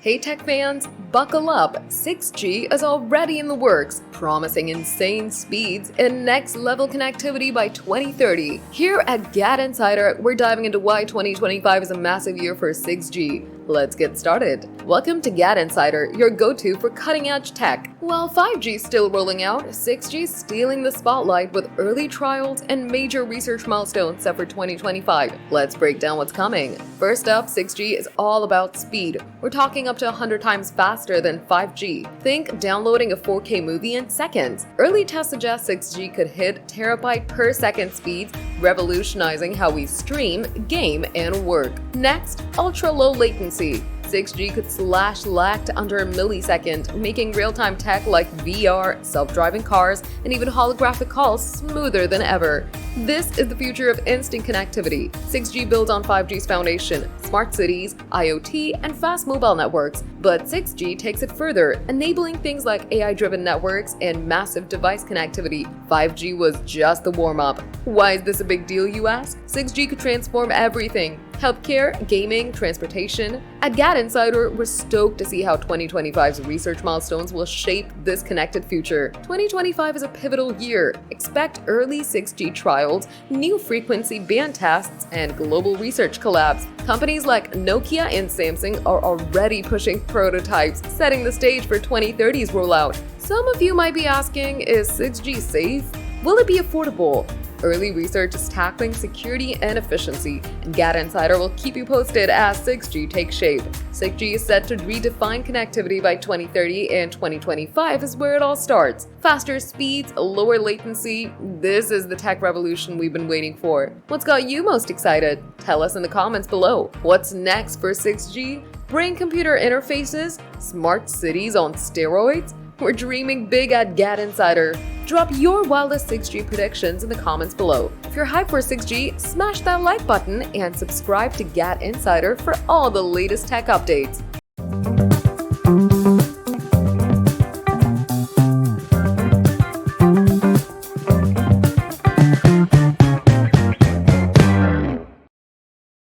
Hey tech fans, buckle up, 6G is already in the works, promising insane speeds and next-level connectivity by 2030. Here at GadInsider, we're diving into why 2025 is a massive year for 6G. Let's get started. Welcome to GadInsider, your go-to for cutting-edge tech. While 5G is still rolling out, 6G is stealing the spotlight with early trials and major research milestones set for 2025. Let's break down what's coming. First up, 6G is all about speed. We're talking up to 100 times faster than 5G. Think downloading a 4K movie in seconds. Early tests suggest 6G could hit terabyte per second speeds, revolutionizing how we stream, game, and work. Next, ultra-low latency. 6G could slash lag to under a millisecond, making real-time tech like VR, self-driving cars, and even holographic calls smoother than ever. This is the future of instant connectivity. 6G builds on 5G's foundation, smart cities, IoT, and fast mobile networks. But 6G takes it further, enabling things like AI-driven networks and massive device connectivity. 5G was just the warm-up. Why is this a big deal, you ask? 6G could transform everything. Healthcare, gaming, transportation. At GadInsider, we're stoked to see how 2025's research milestones will shape this connected future. 2025 is a pivotal year. Expect early 6G trials, new frequency band tests, and global research collabs. Companies like Nokia and Samsung are already pushing prototypes, setting the stage for 2030's rollout. Some of you might be asking, is 6G safe? Will it be affordable? Early research is tackling security and efficiency, and GadInsider will keep you posted as 6G takes shape. 6G is set to redefine connectivity by 2030, and 2025 is where it all starts. Faster speeds, lower latency, this is the tech revolution we've been waiting for. What's got you most excited? Tell us in the comments below. What's next for 6G? Brain-computer interfaces? Smart cities on steroids? We're dreaming big at GadInsider. Drop your wildest 6G predictions in the comments below. If you're hyped for 6G, smash that like button and subscribe to GadInsider for all the latest tech updates.